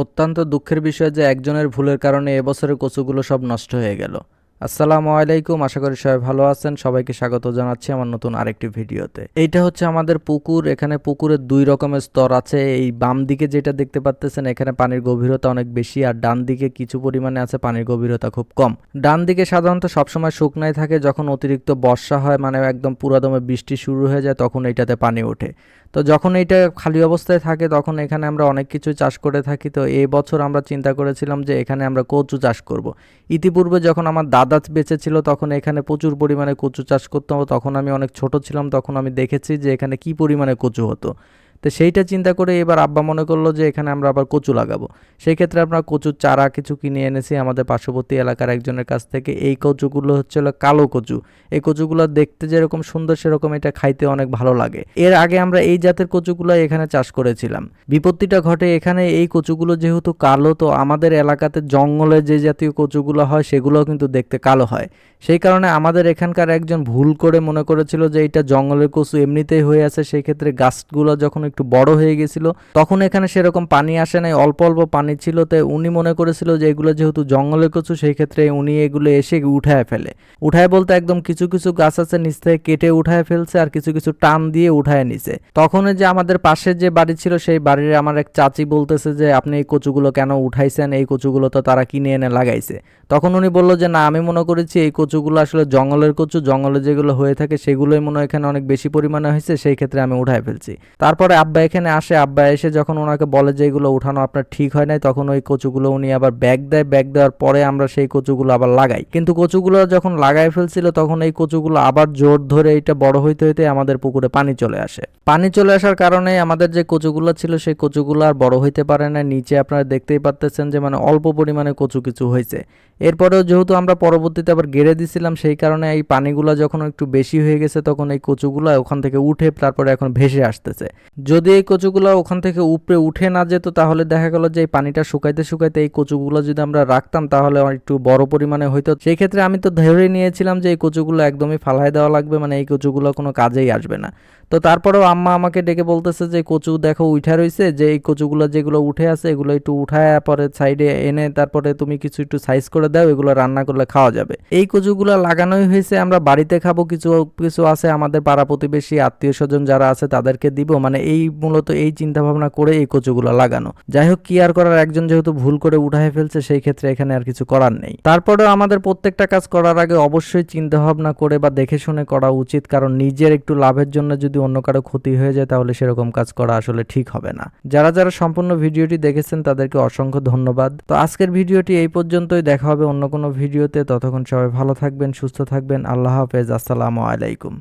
অত্যন্ত দুঃখের বিষয় যে একজনের ভুলের কারণে এবছরের কচুগুলো সব নষ্ট হয়ে গেল। আসসালামু আলাইকুম, আশা করি সবাই ভালো আছেন। সবাইকে স্বাগত জানাচ্ছি আমার নতুন আরেকটি ভিডিওতে। এইটা হচ্ছে আমাদের পুকুর। এখানে পুকুরের দুই রকমের স্তর আছে। এই বাম দিকে যেটা দেখতে পাচ্তেছেন এখানে পানির গভীরতা অনেক বেশি, আর ডান দিকে কিছু পরিমাণে আছে পানির গভীরতা খুব কম। ডান দিকে সাধারণত সবসময় শুকনাই থাকে, যখন অতিরিক্ত বর্ষা হয় মানে একদম পুরাদমে বৃষ্টি শুরু হয়ে যায় তখন এইটাতে পানি ওঠে। তো যখন এইটা খালি অবস্থায় থাকে তখন এখানে আমরা অনেক কিছু চাষ করে থাকি। তো এই বছর আমরা চিন্তা করেছিলাম যে এখানে আমরা কচু চাষ করব। ইতিপূর্বে যখন আমার দাদা বেঁচে ছিল তখন এখানে প্রচুর পরিমাণে কচু চাষ করতাম। তখন আমি অনেক ছোট ছিলাম, তখন আমি দেখেছি যে এখানে কি পরিমাণে কচু হতো। তো সেইটা চিন্তা করে এবার আব্বা মনে করলো যে এখানে আমরা আবার কচু লাগাবো। সেই ক্ষেত্রে আমরা কচুর চারা কিছু কিনে এনেছি আমাদের পার্শ্ববর্তী এলাকার একজনের কাছ থেকে। এই কচুগুলো হচ্ছে কালো কচু। এই কচুগুলো দেখতে যেরকম সুন্দর সেরকম এটা খাইতে অনেক ভালো লাগে। এর আগে আমরা এই জাতের কচুগুলো এখানে চাষ করেছিলাম। বিপত্তিটা ঘটে এখানে, এই কচুগুলো যেহেতু কালো, তো আমাদের এলাকাতে জঙ্গলে যে জাতীয় কচুগুলো হয় সেগুলোও কিন্তু দেখতে কালো হয়। সেই কারণে আমাদের এখানকার একজন ভুল করে মনে করেছিল যে এটা জঙ্গলের কচু এমনিতেই হয়ে আছে। সেই ক্ষেত্রে গাছগুলো যখন একটু বড় হয়ে গেছিল তখন এখানে সেরকম পানি আসে নাই, অল্প অল্প পানি ছিল। তাই উনি মনে করেছিল যে এগুলো যেহেতু জঙ্গলের কচু সেই ক্ষেত্রে উনি এগুলো এসে উঠায় ফেলে। উঠায় বলতে একদম কিছু কিছু গাছ আছে নিচ থেকে কেটে উঠায় ফেলছে, আর কিছু কিছু টান দিয়ে উঠায় নিছে। তখন যে আমাদের পাশে যে বাড়ি ছিল সেই বাড়ির আমার এক চাচি বলতেছে যে আপনি এই কচুগুলো কেন উঠাইছেন, এই কচুগুলো তো তারা কিনে এনে লাগাইছে। তখন উনি বলল যে না, আমি মনে করেছি এই কচুগুলো আসলে জঙ্গলের কচু, জঙ্গলে যেগুলো হয়ে থাকে সেগুলোই মনে হয় এখানে অনেক বেশি পরিমাণে হয়েছে, সেই ক্ষেত্রে আমি উঠায় ফেলছি। তারপরে আব্বা এখানে আসে, আব্বা এসে যখন ওনাকে বলে যে এগুলো উঠানো আপনার ঠিক হয় নাই, তখন ওই কচুগুলো উনি আবার ব্যাগ দেয়। ব্যাগ দেওয়ার পরে আমরা সেই কচুগুলো আবার লাগাই। কিন্তু কচুগুলো যখন লাগাই ফেলছিল তখন এই কচুগুলো আবার জোর ধরে এটা বড় হইতে হইতে আমাদের পুকুরে পানি চলে আসে। পানি চলে আসার কারণে আমাদের যে কচুগুলো ছিল সেই কচুগুলো আর বড় হইতে পারে না। নিচে আপনারা দেখতেই পাচ্তেছেন যে মানে অল্প পরিমাণে কচু কিছু হয়েছে। এরপরেও যেহেতু আমরা পরবর্তীতে আবার গেড়ে দিছিলাম সেই কারণে এই পানিগুলো যখন একটু বেশি হয়ে গেছে তখন এই কচুগুলো ওখান থেকে উঠে তারপরে এখন ভেসে আসতেছে। যদি এই কচুগুলো ওখান থেকে উপরে উঠে না যেত তাহলে দেখা গেল যে এই পানিটা শুকাইতে শুকাইতে এই কচুগুলো যদি আমরা রাখতাম তাহলে একটু বড় পরিমাণে হইতো। সেই ক্ষেত্রে আমি তো ধরে নিয়েছিলাম যে এই কচুগুলো একদমই ফালাই দেওয়া লাগবে, মানে এই কচুগুলো কোনো কাজেই আসবে না। তো তারপরেও আম্মা আমাকে ডেকে বলতেছে যে কচু দেখো উঠা রয়েছে, যে এই কচুগুলো যেগুলো উঠে আছে এগুলো একটু উঠায় পরে সাইডে এনে তারপরে তুমি কিছু একটু সাইজ করে দাও, এগুলো রান্না করলে খাওয়া যাবে। এই কচুগুলো লাগানোই হয়েছে আমরা বাড়িতে খাবো, কিছু কিছু আছে আমাদের পাড়া প্রতিবেশী আত্মীয় স্বজন যারা আছে তাদেরকে দিব, মানে এই মূলত এই চিন্তা ভাবনা করে এই কচুগুলো লাগানো। যাই হোক, কি আর করার, একজন যেহেতু ভুল করে উঠায় ফেলছে সেই ক্ষেত্রে এখানে আর কিছু করার নেই। তারপরেও আমাদের প্রত্যেকটা কাজ করার আগে অবশ্যই চিন্তা ভাবনা করে বা দেখে শুনে করা উচিত, কারণ নিজের একটু লাভের জন্য যদি অন্য কারো ক্ষতি হয়ে যায় তাহলে সেরকম কাজ করা আসলে ঠিক হবে না। যারা যারা সম্পূর্ণ ভিডিওটি দেখেছেন তাদেরকে অসংখ্য ধন্যবাদ। তো আজকের ভিডিওটি এই পর্যন্তই, দেখা হবে অন্য কোনো ভিডিওতে। ততক্ষণ সবাই ভালো থাকবেন, সুস্থ থাকবেন। আল্লাহ হাফেজ, আসসালামু আলাইকুম।